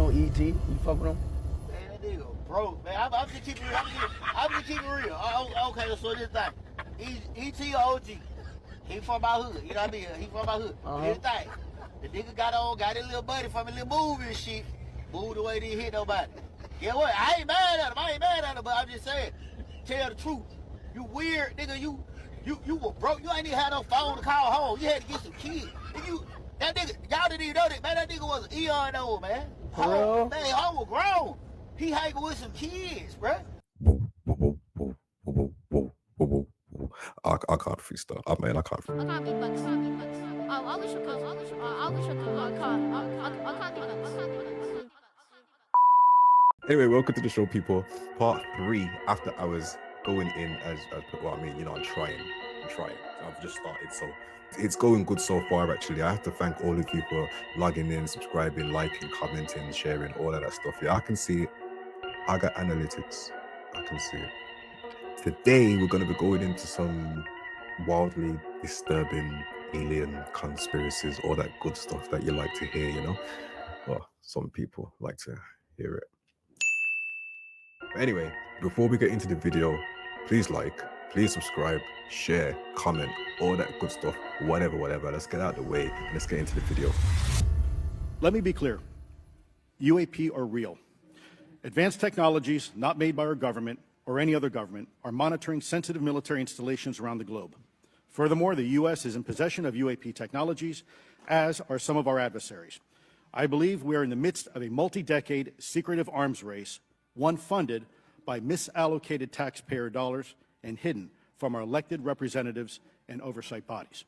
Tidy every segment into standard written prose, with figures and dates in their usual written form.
on ET? You fuck with him? Man, that nigga broke, man. I'm just keeping it real. I'm just keeping it real. Okay, so this thing. E.T. OG. He from my hood. You know what I mean? He from my hood. This thing. The nigga got his little buddy from a little movie and shit. Moved away, didn't hit nobody. Yeah, what? I ain't mad at him, but I'm just saying, tell the truth. You weird, nigga. You were broke. You ain't even had no phone to call home. You had to get some kids. That nigga, y'all didn't even know that, man. That nigga was an eon old, man. For real? Man, home was grown. He hanging with some kids, bruh. I can't freestyle. I can't freestyle. I can't be bucks. I wish I could. I can't be bucks. Anyway, welcome to the show, people. Part 3 after I was going in as well, I mean, you know, I'm trying. I've just started, so it's going good so far. Actually, I have to thank all of you for logging in, subscribing, liking, commenting, sharing, all of that stuff. Yeah, I can see it. I got analytics. I can see it. Today, we're going to be going into some wildly disturbing alien conspiracies, all that good stuff that you like to hear, you know? Well, some people like to hear it. But anyway, before we get into the video, please like, please subscribe, share, comment, all that good stuff, whatever. Let's get out of the way and let's get into the video. Let me be clear. UAP are real. Advanced technologies not made by our government or any other government are monitoring sensitive military installations around the globe. Furthermore, the U.S. is in possession of UAP technologies, as are some of our adversaries. I believe we are in the midst of a multi-decade secretive arms race, one funded by misallocated taxpayer dollars and hidden from our elected representatives and oversight bodies.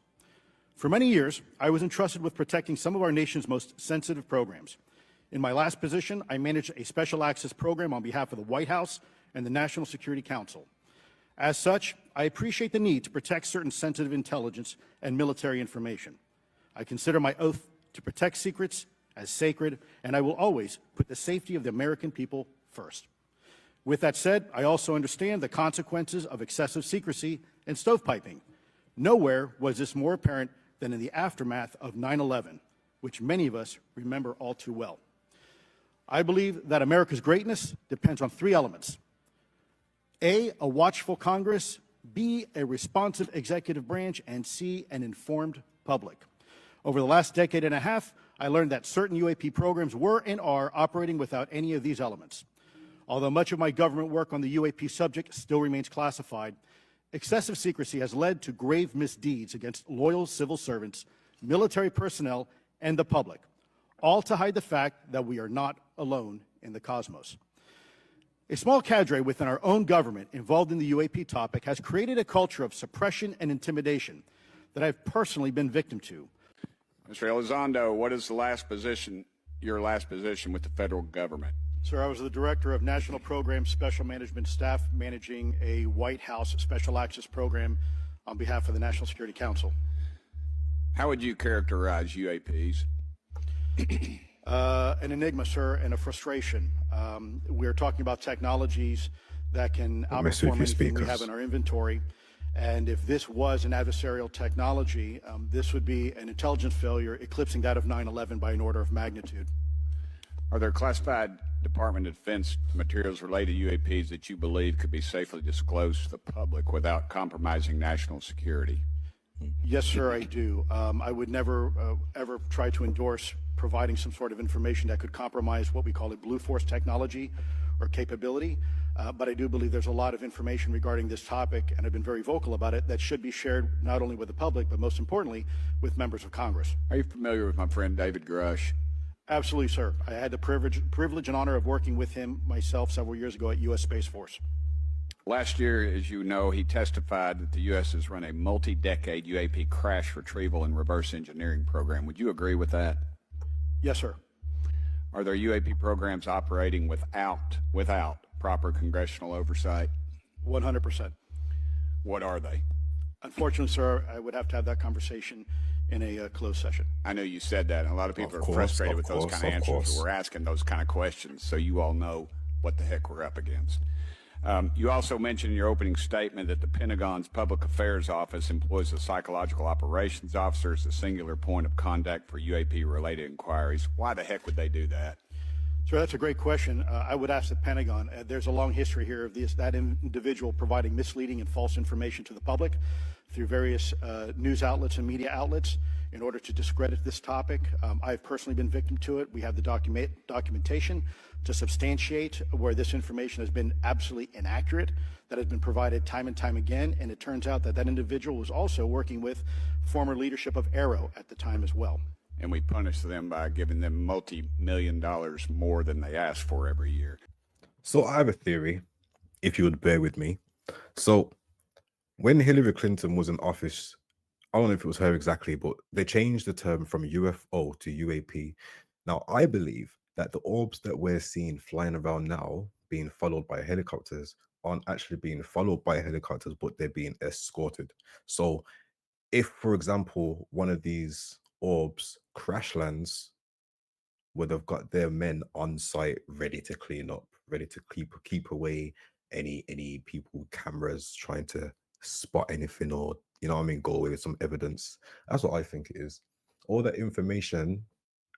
For many years, I was entrusted with protecting some of our nation's most sensitive programs. In my last position, I managed a special access program on behalf of the White House and the National Security Council. As such, I appreciate the need to protect certain sensitive intelligence and military information. I consider my oath to protect secrets as sacred, and I will always put the safety of the American people first. With that said, I also understand the consequences of excessive secrecy and stovepiping. Nowhere was this more apparent than in the aftermath of 9/11, which many of us remember all too well. I believe that America's greatness depends on 3 elements. A watchful Congress, B, a responsive executive branch, and C, an informed public. Over the last decade and a half, I learned that certain UAP programs were and are operating without any of these elements. Although much of my government work on the UAP subject still remains classified, excessive secrecy has led to grave misdeeds against loyal civil servants, military personnel, and the public, all to hide the fact that we are not alone in the cosmos. A small cadre within our own government involved in the UAP topic has created a culture of suppression and intimidation that I've personally been victim to. Mr. Elizondo, what is your last position with the federal government? Sir, I was the Director of National Program Special Management Staff managing a White House Special Access Program on behalf of the National Security Council. How would you characterize UAPs? An enigma, sir, and a frustration. We're talking about technologies that can outperform anything we have in our inventory. And if this was an adversarial technology, this would be an intelligence failure eclipsing that of 9/11 by an order of magnitude. Are there classified Department of Defense materials related to UAPs that you believe could be safely disclosed to the public without compromising national security? Yes, sir, I do. I would never, ever try to endorse providing some sort of information that could compromise what we call a blue force technology or capability. But I do believe there's a lot of information regarding this topic, and I've been very vocal about it, that should be shared not only with the public, but most importantly, with members of Congress. Are you familiar with my friend David Grush? Absolutely, sir. I had the privilege and honor of working with him myself several years ago at U.S. Space Force. Last year, as you know, he testified that the U.S. has run a multi-decade UAP crash retrieval and reverse engineering program. Would you agree with that? Yes, sir. Are there UAP programs operating without proper congressional oversight? 100%. What are they? Unfortunately, sir, I would have to have that conversation in a closed session. I know you said that, and a lot of people are frustrated with those kind of answers. But we're asking those kind of questions so you all know what the heck we're up against. You also mentioned in your opening statement that the Pentagon's Public Affairs Office employs a psychological operations officer as the singular point of contact for UAP-related inquiries. Why the heck would they do that? Sir, that's a great question. I would ask the Pentagon. There's a long history here of that individual providing misleading and false information to the public through various news outlets and media outlets in order to discredit this topic. I've personally been victim to it. We have the documentation to substantiate where this information has been absolutely inaccurate, that has been provided time and time again, and it turns out that that individual was also working with former leadership of Arrow at the time as well. And we punish them by giving them multi-million dollars more than they ask for every year. So I have a theory, if you would bear with me. So when Hillary Clinton was in office, I don't know if it was her exactly, but they changed the term from UFO to UAP. Now, I believe that the orbs that we're seeing flying around now, being followed by helicopters, aren't actually being followed by helicopters, but they're being escorted. So if, for example, one of these orbs crash lands, would have got their men on site ready to clean up, ready to keep away any people with cameras trying to spot anything, or you know what I mean, go away with some evidence. That's what I think it is. All that information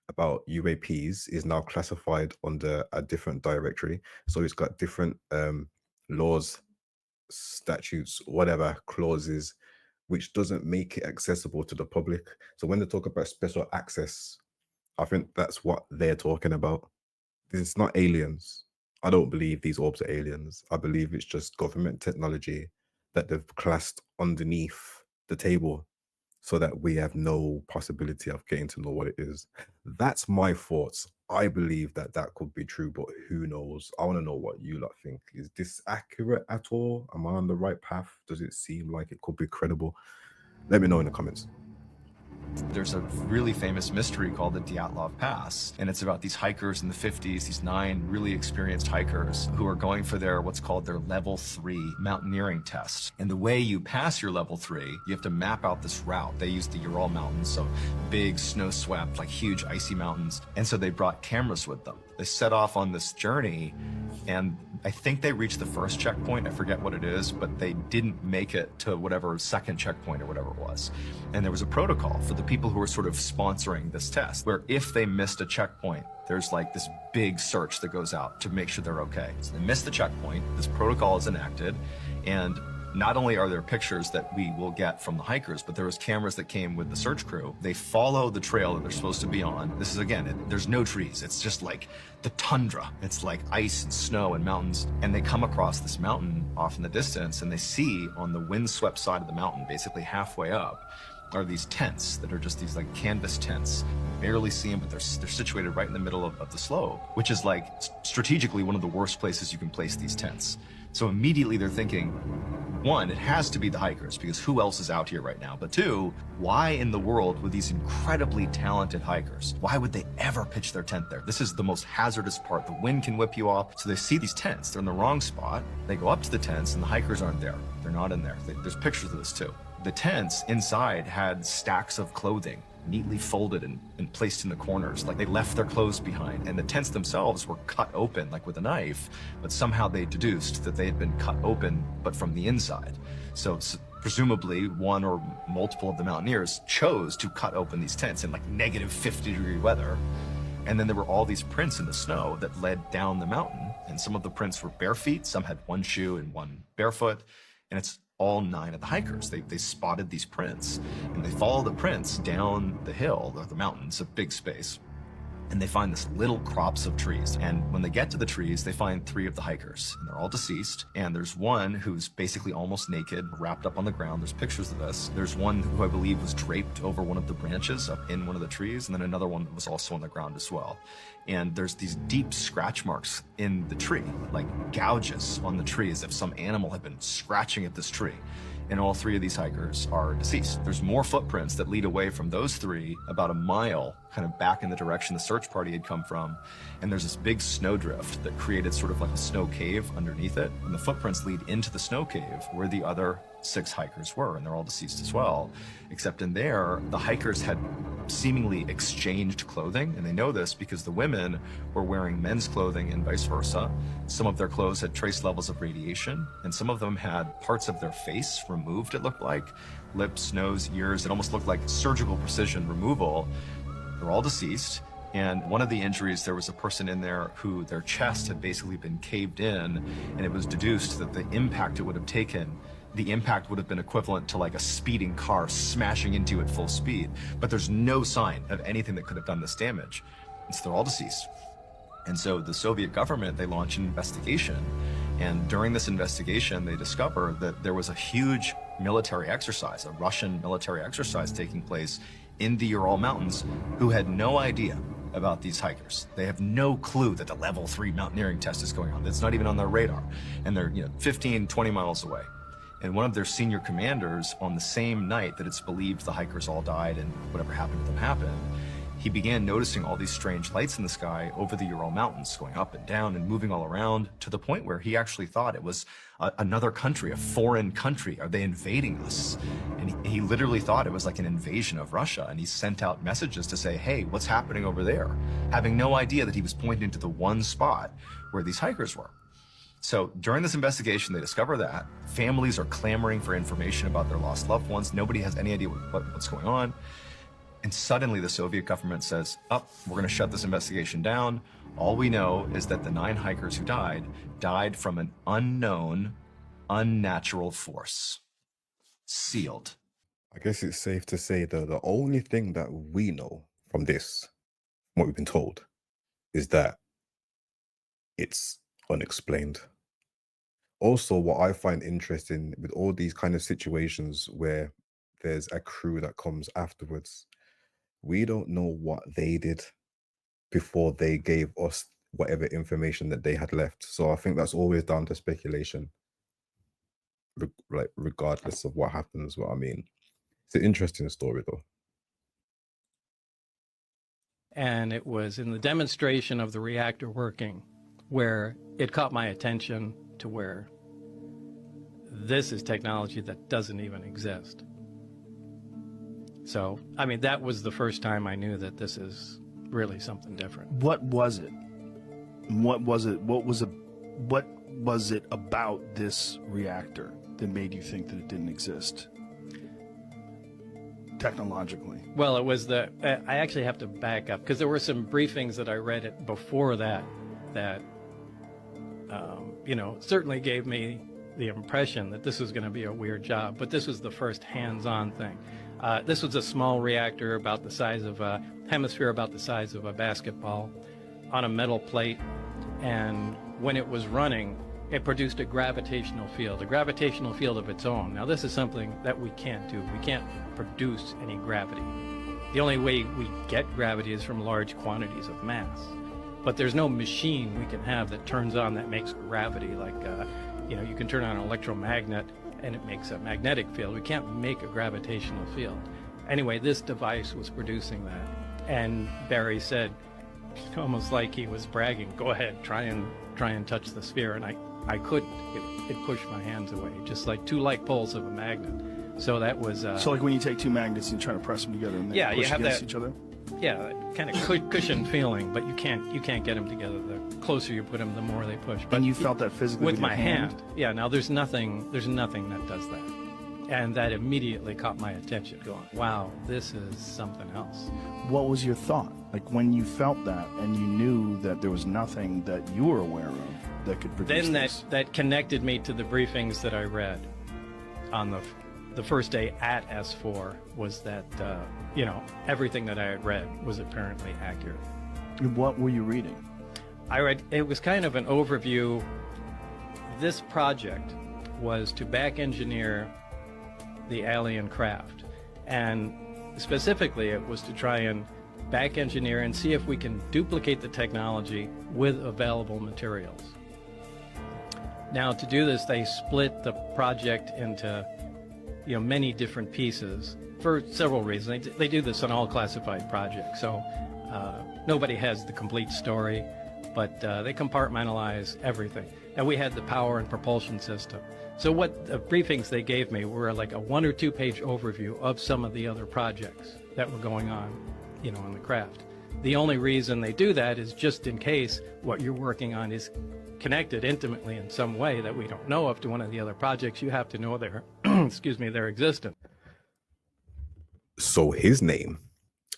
about UAPs is now classified under a different directory, so it's got different laws, statutes, whatever, clauses, which doesn't make it accessible to the public. So when they talk about special access, I think that's what they're talking about. It's not aliens. I don't believe these orbs are aliens. I believe it's just government technology that they've classed underneath the table so that we have no possibility of getting to know what it is. That's my thoughts. I believe that that could be true, but who knows? I want to know what you lot think. Is this accurate at all? Am I on the right path? Does it seem like it could be credible? Let me know in the comments. There's a really famous mystery called the Dyatlov Pass, and it's about these hikers in the 50s, these 9 really experienced hikers who are going for their what's called their level 3 mountaineering test. And the way you pass your level 3, you have to map out this route. They use the Ural Mountains, so big snow-swept, like huge icy mountains, and so they brought cameras with them. They set off on this journey, and I think they reached the first checkpoint. I forget what it is, but they didn't make it to whatever second checkpoint or whatever it was. And there was a protocol for the people who were sort of sponsoring this test, where if they missed a checkpoint, there's like this big search that goes out to make sure they're okay. So they missed the checkpoint, this protocol is enacted, and not only are there pictures that we will get from the hikers, but there was cameras that came with the search crew. They follow the trail that they're supposed to be on. This is, again, there's no trees. It's just like the tundra. It's like ice and snow and mountains. And they come across this mountain off in the distance, and they see on the windswept side of the mountain, basically halfway up, are these tents that are just these like canvas tents. You barely see them, but they're situated right in the middle of the slope, which is like strategically one of the worst places you can place these tents. So immediately they're thinking, 1, it has to be the hikers, because who else is out here right now? But 2, why in the world would these incredibly talented hikers, why would they ever pitch their tent there? This is the most hazardous part. The wind can whip you off. So they see these tents, they're in the wrong spot. They go up to the tents and the hikers aren't there. They're not in there. There's pictures of this too. The tents inside had stacks of clothing, neatly folded and placed in the corners, like they left their clothes behind. And the tents themselves were cut open, like with a knife, but somehow they deduced that they had been cut open, but from the inside. So presumably one or multiple of the mountaineers chose to cut open these tents in like negative 50-degree weather. And then there were all these prints in the snow that led down the mountain. And some of the prints were bare feet, some had one shoe and one barefoot. And it's all 9 of the hikers. They spotted these prints, and they follow the prints down the hill, or the mountain. It's a big space. And they find this little crops of trees. And when they get to the trees, they find 3 of the hikers, and they're all deceased. And there's one who's basically almost naked, wrapped up on the ground. There's pictures of this. There's one who I believe was draped over one of the branches up in one of the trees, and then another one that was also on the ground as well. And there's these deep scratch marks in the tree, like gouges on the tree, as if some animal had been scratching at this tree. And all 3 of these hikers are deceased. There's more footprints that lead away from those 3 about a mile, kind of back in the direction the search party had come from. And there's this big snowdrift that created sort of like a snow cave underneath it. And the footprints lead into the snow cave where the other 6 hikers were, and they're all deceased as well. Except in there, the hikers had seemingly exchanged clothing, and they know this because the women were wearing men's clothing and vice versa. Some of their clothes had trace levels of radiation, and some of them had parts of their face removed, it looked like. Lips, nose, ears, it almost looked like surgical precision removal. They're all deceased, And one of the injuries, there was a person in there who their chest had basically been caved in, and it was deduced that the impact it would have taken, the impact would have been equivalent to like a speeding car smashing into you at full speed. But there's no sign of anything that could have done this damage. And so they're all deceased. And so the Soviet government, they launched an investigation. And during this investigation, they discovered that there was a huge military exercise, a Russian military exercise taking place in the Ural Mountains, who had no idea about these hikers. They have no clue that the level 3 mountaineering test is going on. It's not even on their radar. And they're 15, 20 miles away. And one of their senior commanders, on the same night that it's believed the hikers all died and whatever happened to them happened, he began noticing all these strange lights in the sky over the Ural Mountains, going up and down and moving all around, to the point where he actually thought it was another country, a foreign country. Are they invading us? And he literally thought it was like an invasion of Russia. And he sent out messages to say, hey, what's happening over there? Having no idea that he was pointing to the one spot where these hikers were. So during this investigation, they discover that families are clamoring for information about their lost loved ones. Nobody has any idea what's going on. And suddenly the Soviet government says, oh, we're going to shut this investigation down. All we know is that the 9 hikers who died from an unknown, unnatural force. Sealed. I guess it's safe to say that the only thing that we know from this, what we've been told, is that it's unexplained. Also, what I find interesting with all these kind of situations where there's a crew that comes afterwards, we don't know what they did before they gave us whatever information that they had left. So I think that's always down to speculation, like regardless of what happens. What I mean, it's an interesting story though. And it was in the demonstration of the reactor working where it caught my attention to where this is technology that doesn't even exist. So, I mean, that was the first time I knew that this is really something different. What was it? What was it? What was it about this reactor that made you think that it didn't exist technologically? Well, it was I actually have to back up because there were some briefings that I read before that certainly gave me the impression that this was going to be a weird job, but this was the first hands-on thing. This was a small reactor about the size of a hemisphere, about the size of a basketball, on a metal plate, and when it was running, it produced a gravitational field of its own. Now, this is something that we can't do. We can't produce any gravity. The only way we get gravity is from large quantities of mass. But there's no machine we can have that turns on that makes gravity, like, you can turn on an electromagnet and it makes a magnetic field. We can't make a gravitational field. Anyway, this device was producing that. And Barry said, almost like he was bragging, go ahead, try and touch the sphere. And I couldn't. It pushed my hands away, just like 2 like poles of a magnet. So that was... so like when you take 2 magnets and you try to press them together and they push against each other? Yeah, that kind of cushion feeling, but you can't get them together. The closer you put them, the more they push. But and you felt that physically with my hand? Yeah. Now there's nothing that does that, and that immediately caught my attention. Going, wow, this is something else. What was your thought? Like when you felt that, and you knew that there was nothing that you were aware of that could produce this? Then that connected me to the briefings that I read on the first day at S4 was that, everything that I had read was apparently accurate. What were you reading? It was kind of an overview. This project was to back engineer the alien craft. And specifically, it was to try and back engineer and see if we can duplicate the technology with available materials. Now, to do this, they split the project into many different pieces for several reasons. They do this on all classified projects, so nobody has the complete story, but they compartmentalize everything. And we had the power and propulsion system. So what the briefings they gave me were like a 1 or 2 page overview of some of the other projects that were going on, in the craft. The only reason they do that is just in case what you're working on is connected intimately in some way that we don't know of to one of the other projects. You have to know their their existence. So his name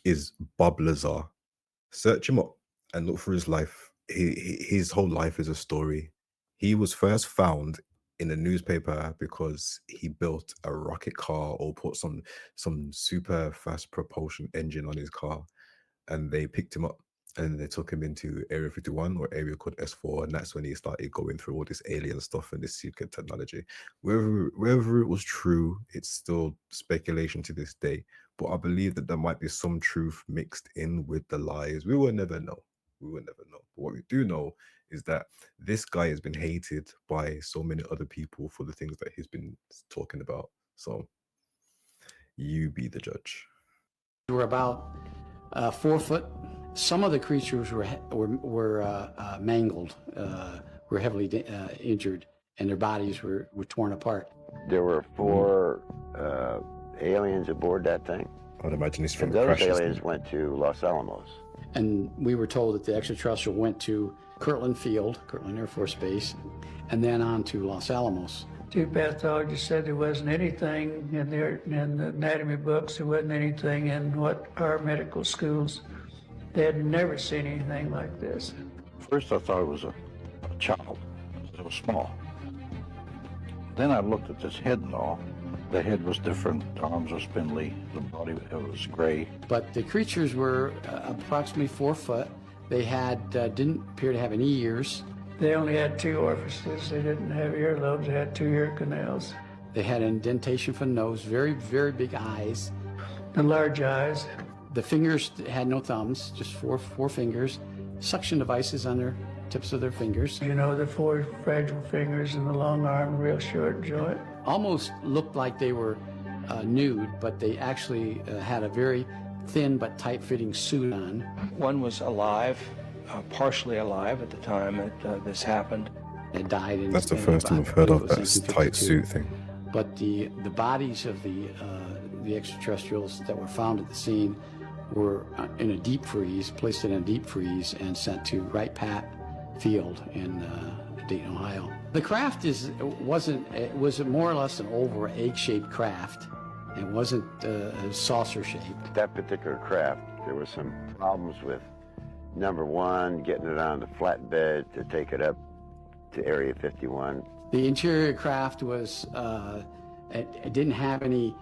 is Bob Lazar Search him up and look through his life. His whole life is a story. He was first found in a newspaper because he built a rocket car or put some super fast propulsion engine on his car, and they picked him up and they took him into Area 51 or area called S4, and that's when he started going through all this alien stuff and this secret technology. Whether it was true, it's still speculation to this day. But I believe that there might be some truth mixed in with the lies. We will never know. We will never know. But what we do know is that this guy has been hated by so many other people for the things that he's been talking about. So you be the judge. We're about 4 foot. Some of the creatures were mangled, were heavily injured, and their bodies were torn apart. There were 4 aliens aboard that thing. I'd imagine it's from those aliens went to Los Alamos. And we were told that the extraterrestrial went to Kirtland Field, Kirtland Air Force Base, and then on to Los Alamos. 2 pathologists said there wasn't anything in the anatomy books. There wasn't anything in what our medical schools. They had never seen anything like this. First I thought it was a child. It was small. Then I looked at this head and all. The head was different, the arms were spindly, the body was gray. But the creatures were approximately 4 foot. They had didn't appear to have any ears. They only had 2 orifices. They didn't have earlobes. They had 2 ear canals. They had an indentation for the nose, very, very big eyes. The large eyes. The fingers had no thumbs, just four fingers. Suction devices on their tips of their fingers. You know, the 4 fragile fingers and the long arm, real short joint. Almost looked like they were nude, but they actually had a very thin but tight-fitting suit on. One was alive, partially alive at the time that this happened. It died in. That's the first time I've heard of that tight suit thing. But the bodies of the extraterrestrials that were found at the scene were in a deep freeze, placed in a deep freeze, and sent to Wright Pat Field in Dayton, Ohio. The craft was more or less an oval egg-shaped craft. It wasn't saucer-shaped. That particular craft, there were some problems with, number one, getting it on the flatbed to take it up to Area 51. The interior craft was, it didn't have any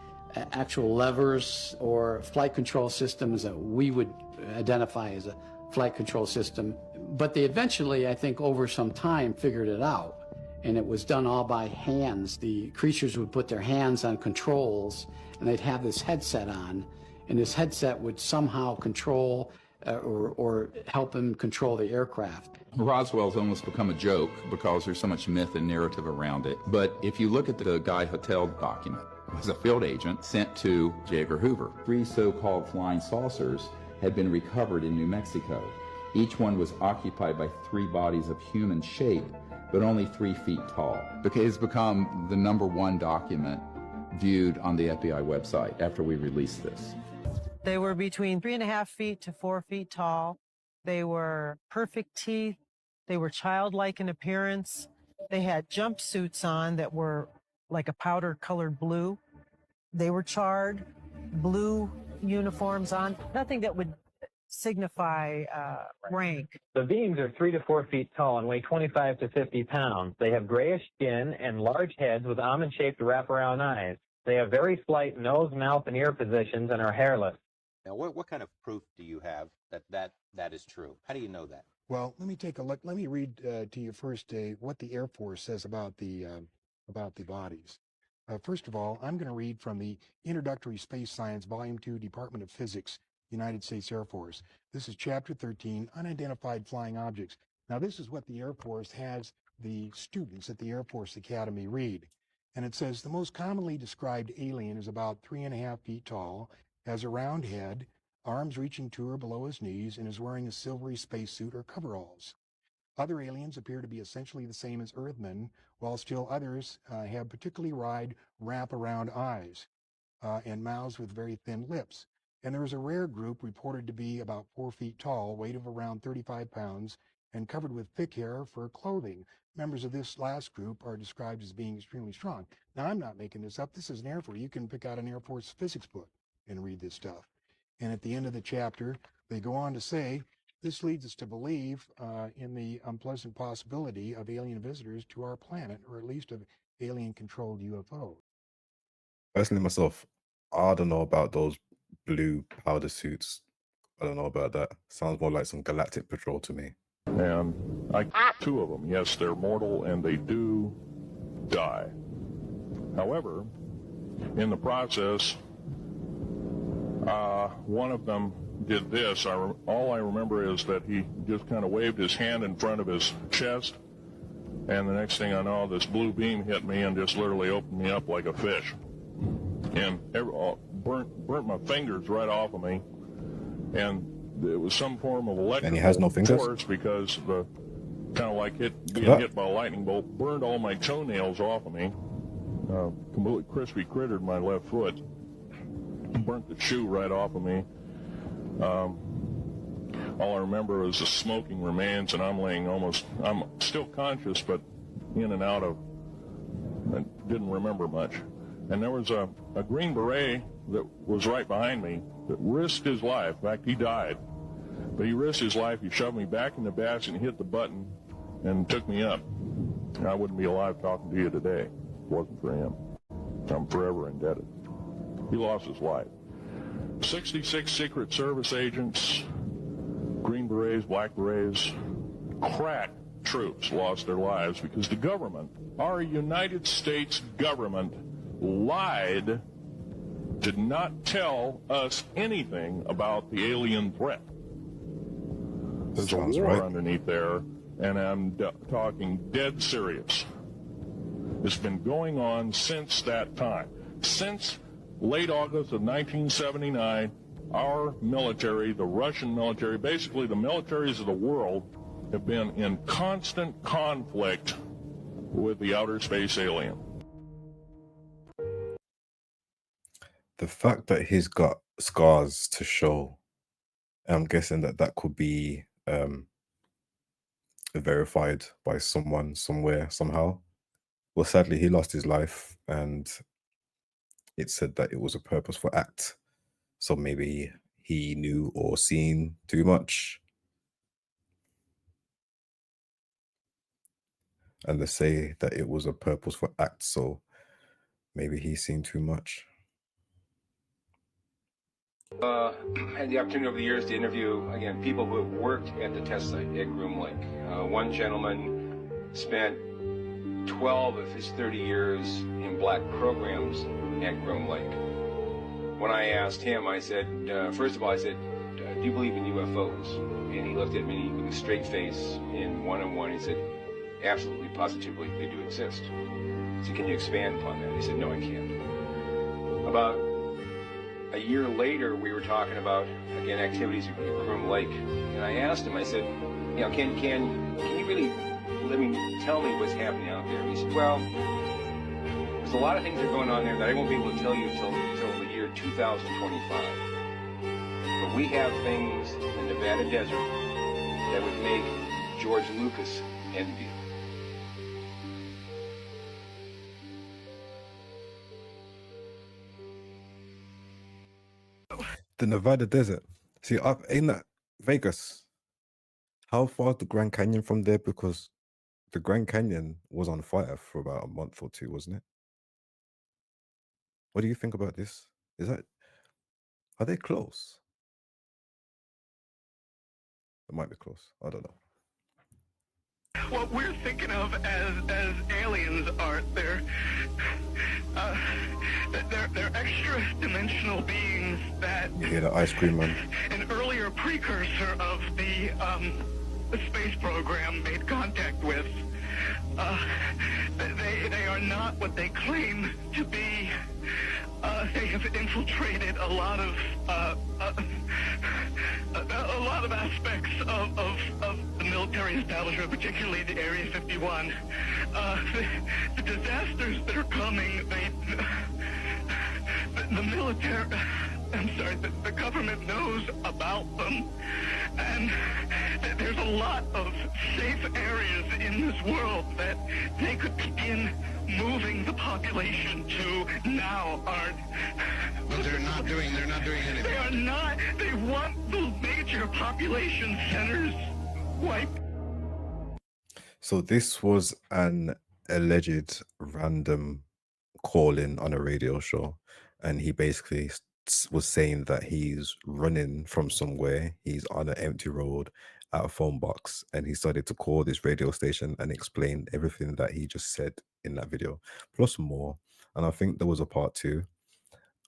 actual levers or flight control systems that we would identify as a flight control system. But they eventually, I think, over some time, figured it out. And it was done all by hands. The creatures would put their hands on controls, and they'd have this headset on, and this headset would somehow control or help them control the aircraft. Roswell's almost become a joke because there's so much myth and narrative around it. But if you look at the Guy Hotel document, it was a field agent sent to J. Edgar Hoover. 3 so-called flying saucers had been recovered in New Mexico. Each one was occupied by 3 bodies of human shape, but only 3 feet tall. It's become the #1 document viewed on the FBI website after we released this. They were between 3.5 feet to 4 feet tall. They were perfect teeth. They were childlike in appearance. They had jumpsuits on that were like a powder-colored blue. They were charred, blue uniforms on, nothing that would signify rank. The beings are 3 to 4 feet tall and weigh 25 to 50 pounds. They have grayish skin and large heads with almond-shaped wraparound eyes. They have very slight nose, mouth, and ear positions and are hairless. Now, what kind of proof do you have that is true? How do you know that? Well, let me take a look. Let me read to you first what the Air Force says about the bodies. First of all, I'm going to read from the Introductory Space Science, Volume 2, Department of Physics, United States Air Force. This is Chapter 13, Unidentified Flying Objects. Now, this is what the Air Force has the students at the Air Force Academy read. And it says, the most commonly described alien is about 3.5 feet tall, has a round head, arms reaching to or below his knees, and is wearing a silvery spacesuit or coveralls. Other aliens appear to be essentially the same as Earthmen, while still others have particularly wide wrap-around eyes and mouths with very thin lips. And there is a rare group reported to be about 4 feet tall, weight of around 35 pounds, and covered with thick hair for clothing. Members of this last group are described as being extremely strong. Now, I'm not making this up. This is an Air Force. You can pick out an Air Force physics book and read this stuff. And at the end of the chapter, they go on to say, This leads us to believe in the unpleasant possibility of alien visitors to our planet, or at least of alien-controlled UFOs. Personally, myself, I don't know about those blue powder suits. I don't know about that. Sounds more like some galactic patrol to me. And two of them, yes, they're mortal and they do die. However, in the process, one of them did this. All I remember is that he just kind of waved his hand in front of his chest, and the next thing I know, this blue beam hit me and just literally opened me up like a fish. And burnt my fingers right off of me. And it was some form of electrical And he has no fingers? force because the kind of like being hit by a lightning bolt burned all my toenails off of me. Completely crispy crittered my left foot. Burnt the shoe right off of me. All I remember is the smoking remains, and I'm still conscious, but in and out of, I didn't remember much. And there was a Green Beret that was right behind me that risked his life. In fact, he died. But he risked his life. He shoved me back in the basket and hit the button and took me up. I wouldn't be alive talking to you today if it wasn't for him. I'm forever indebted. He lost his life. 66 Secret Service agents, Green Berets, Black Berets, crack troops lost their lives because the government, our United States government, lied, did not tell us anything about the alien threat. There's a war underneath there, and I'm talking dead serious. It's been going on since that time. Since late August of 1979, our military, the Russian military, basically the militaries of the world, have been in constant conflict with the outer space alien. The fact that he's got scars to show, I'm guessing that could be verified by someone, somewhere, somehow. Well, sadly, he lost his life, and it said that it was a purposeful act. So maybe he knew or seen too much. And they say that it was a purposeful act, so maybe he's seen too much. Had the opportunity over the years to interview, again, people who have worked at the test site at Groom Lake. One gentleman spent 12 of his 30 years in black programs at Groom Lake. When I asked him, I said, first of all, I said, do you believe in UFOs? And he looked at me with a straight face in one-on-one. He said, absolutely, positively, they do exist. I said, can you expand upon that? He said, no, I can't. About a year later, we were talking about, again, activities at Groom Lake. And I asked him, I said, you know, can you really tell me what's happening out there? He said, well, there's a lot of things that are going on there that I won't be able to tell you until the year 2025. But we have things in the Nevada desert that would make George Lucas envy. The Nevada desert. See, ain't that Vegas? How far is the Grand Canyon from there? Because the Grand Canyon was on fire for about a month or two, wasn't it? What do you think about this? Are they close? It might be close. I don't know. What we're thinking of as aliens are they're extra-dimensional beings that You hear the ice cream man? an earlier precursor of the space program made contact with. They are not what they claim to be. They have infiltrated a lot of aspects of the military establishment, particularly the Area 51. The disasters that are coming, the military, the government knows about them, and there's a lot of safe areas in this world that they could begin moving the population to now aren't. But they're not doing anything. They are not. They want the get your population centers wiped. So this was an alleged random call-in on a radio show, and he basically was saying that he's running from somewhere. He's on an empty road at a phone box, and he started to call this radio station and explain everything that he just said in that video, plus more. And I think there was a part 2.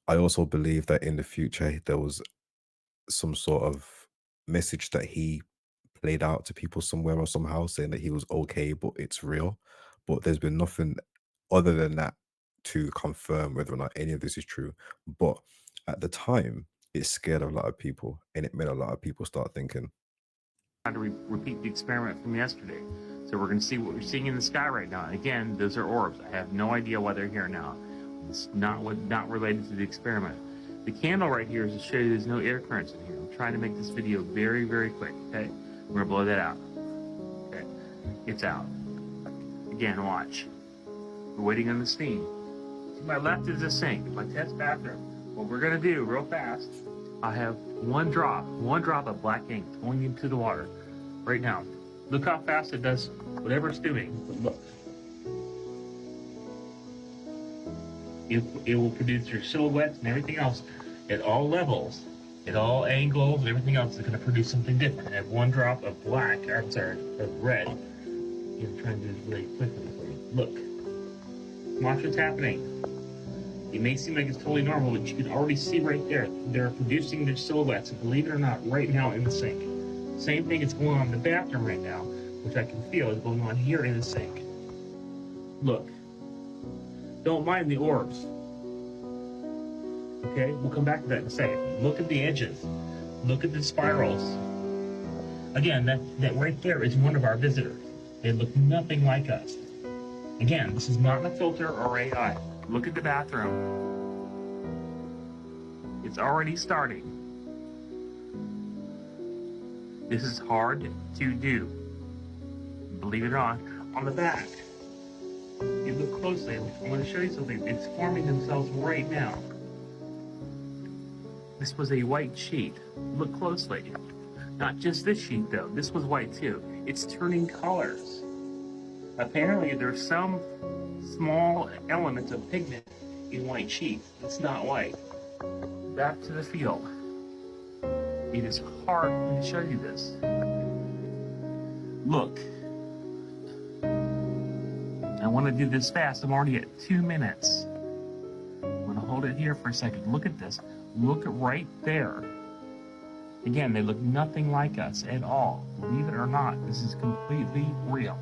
I also believe that in the future there was some sort of message that he played out to people somewhere or somehow, saying that he was okay, but it's real. But there's been nothing other than that to confirm whether or not any of this is true. But at the time, it scared a lot of people, and it made a lot of people start thinking. To repeat the experiment from yesterday. So we're going to see what we're seeing in the sky right now. And again, those are orbs. I have no idea why they're here now. It's not related to the experiment. The candle right here is to show you there's no air currents in here. I'm trying to make this video very, very quick, okay? We're going to blow that out. Okay, it's out. Again, watch. We're waiting on the steam. To my left is the sink, my test bathroom. What we're going to do real fast, I have one drop of black ink going into the water right now. Look how fast it does whatever it's doing. But look. It will produce your silhouettes and everything else at all levels, at all angles, and everything else is going to produce something different. I have one drop of black, I'm sorry, of red. I'm trying to do this really quickly for you. Look. Watch what's happening. It may seem like it's totally normal, but you can already see right there. They're producing their silhouettes, and believe it or not, right now in the sink. Same thing is going on in the bathroom right now, which I can feel is going on here in the sink. Look. Don't mind the orbs. Okay, we'll come back to that in a second. Look at the edges. Look at the spirals. Again, that right there is one of our visitors. They look nothing like us. Again, this is not a filter or AI. Look at the bathroom. It's already starting. This is hard to do. Believe it or not, on the back. You look closely, I'm going to show you something. It's forming themselves right now. This was a white sheet. Look closely. Not just this sheet though. This was white too. It's turning colors. Apparently there's some small elements of pigment in white sheet. It's not white. Back to the field. It is hard to show you this. Look. I want to do this fast. I'm already at 2 minutes. I'm going to hold it here for a second. Look at this. Look at right there. Again, they look nothing like us at all. Believe it or not, this is completely real.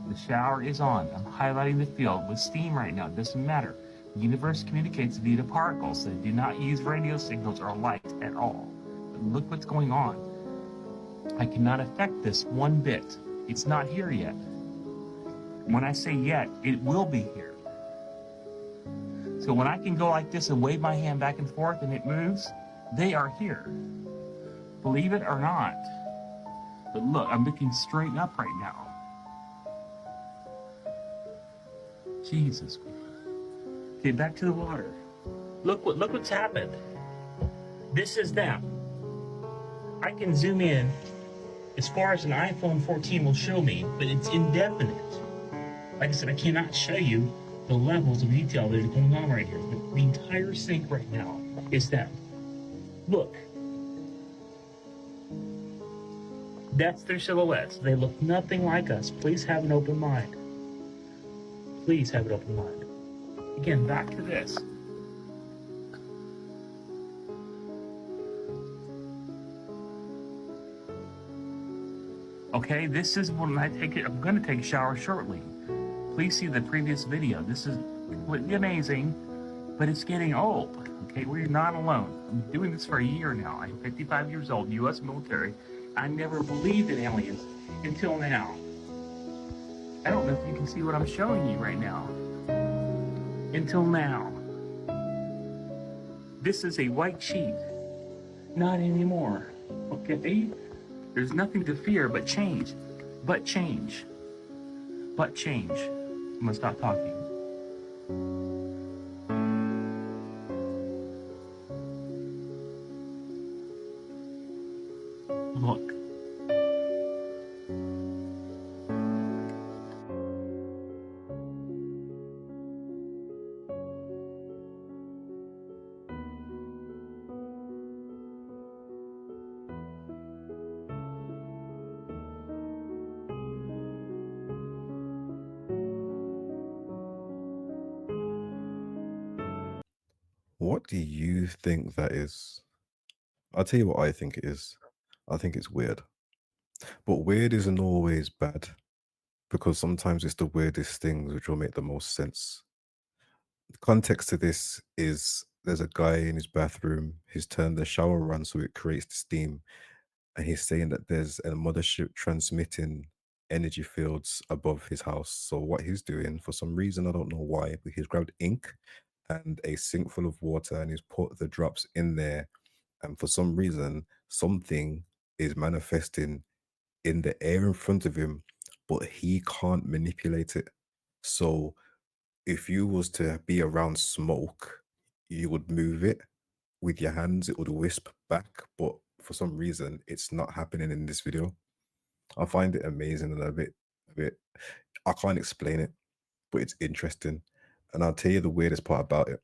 The shower is on. I'm highlighting the field with steam right now. It doesn't matter. The universe communicates via particles. They do not use radio signals or light at all. But look what's going on. I cannot affect this one bit. It's not here yet. When I say yet, it will be here. So when I can go like this and wave my hand back and forth and it moves, they are here. Believe it or not. But look, I'm looking straight up right now. Jesus. Okay, back to the water. Look what's happened. This is them. I can zoom in as far as an iPhone 14 will show me, but it's indefinite. Like I said, I cannot show you the levels of detail that are going on right here. But the entire sink right now is them. Look. That's their silhouettes. They look nothing like us. Please have an open mind. Please have an open mind. Again, back to this. Okay, this is when I take it. I'm going to take a shower shortly. Please see the previous video. This is completely amazing, but it's getting old. Okay, we're not alone. I'm doing this for a year now. I'm 55 years old, U.S. military. I never believed in aliens until now. I don't know if you can see what I'm showing you right now. Until now. This is a white sheet. Not anymore. Okay? There's nothing to fear but change. But change. But change. I'm gonna stop talking. Look. What do you think that is? I'll tell you what I think it is. I think it's weird. But weird isn't always bad, because sometimes it's the weirdest things which will make the most sense. The context to this is there's a guy in his bathroom, he's turned the shower on so it creates the steam, and he's saying that there's a mothership transmitting energy fields above his house. So what he's doing, for some reason, I don't know why, but he's grabbed ink and a sink full of water and he's put the drops in there. And for some reason, something is manifesting in the air in front of him, but he can't manipulate it. So if you was to be around smoke, you would move it with your hands, it would wisp back, but for some reason it's not happening in this video. I find it amazing and a bit I can't explain it, but it's interesting. And I'll tell you the weirdest part about it.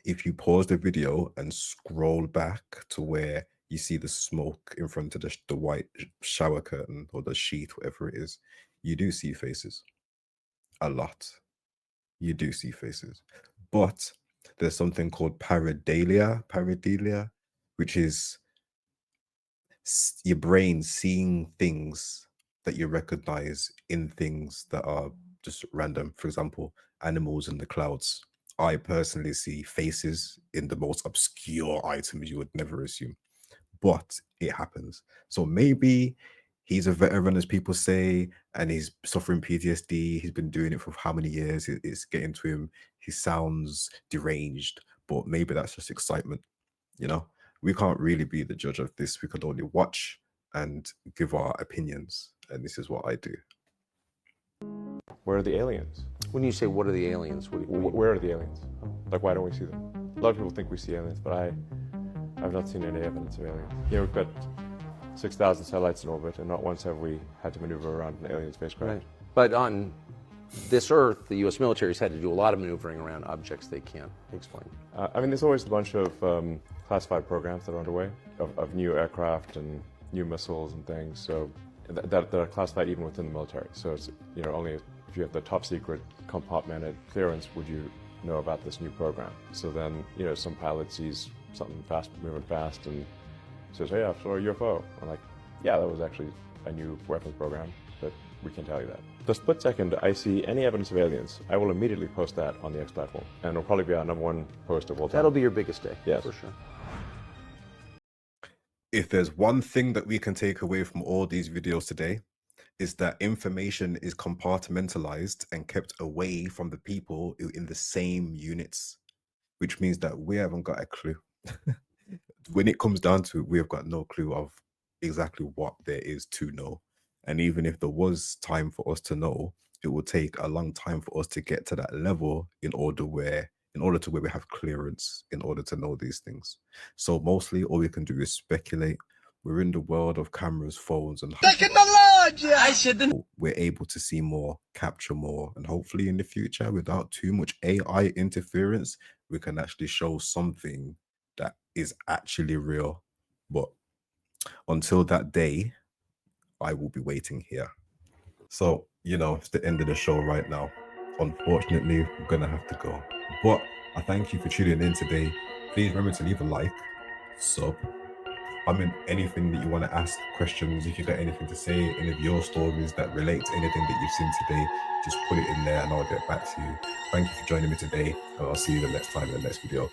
If you pause the video and scroll back to where you see the smoke in front of the white shower curtain or the sheet, whatever it is, you do see faces. A lot. You do see faces. But there's something called pareidolia, which is your brain seeing things that you recognize in things that are just random. For example, animals in the clouds. I personally see faces in the most obscure items you would never assume, but it happens. So maybe he's a veteran, as people say, and he's suffering PTSD. He's been doing it for how many years? It's getting to him. He sounds deranged, but maybe that's just excitement. You know, we can't really be the judge of this. We could only watch and give our opinions. And this is what I do. Where are the aliens? When you say what are the aliens, what do you mean? Where are the aliens? Like, why don't we see them? A lot of people think we see aliens, but I've not seen any evidence of aliens. You know, we've got 6,000 satellites in orbit, and not once have we had to maneuver around an alien spacecraft. Right. But on this Earth, the U.S. military has had to do a lot of maneuvering around objects they can't explain. I mean, there's always a bunch of classified programs that are underway of new aircraft and new missiles and things. So that are classified even within the military. So it's, you know, only if you have the top secret compartmented clearance would you know about this new program. So then, you know, some pilot sees something moving fast and says, hey, I saw a UFO. I'm like, yeah, that was actually a new weapons program, but we can't tell you that. The split second I see any evidence of aliens, I will immediately post that on the X platform. And it'll probably be our #1 post of all time. That'll be your biggest day, yes, for sure. If there's one thing that we can take away from all these videos today, is that information is compartmentalized and kept away from the people in the same units, which means that we haven't got a clue. When it comes down to it, we have got no clue of exactly what there is to know. And even if there was time for us to know, it will take a long time for us to get to that level in order to where we have clearance in order to know these things. So mostly all we can do is speculate. We're in the world of cameras, phones, and we're able to see more, capture more, and hopefully in the future, without too much AI interference, we can actually show something that is actually real. But until that day, I will be waiting here. So, you know, it's the end of the show right now. Unfortunately, we're gonna have to go. But I thank you for tuning in today. Please remember to leave a like, sub, comment anything that you want to ask, questions, if you got anything to say, any of your stories that relate to anything that you've seen today, just put it in there and I'll get back to you. Thank you for joining me today, and I'll see you the next time in the next video.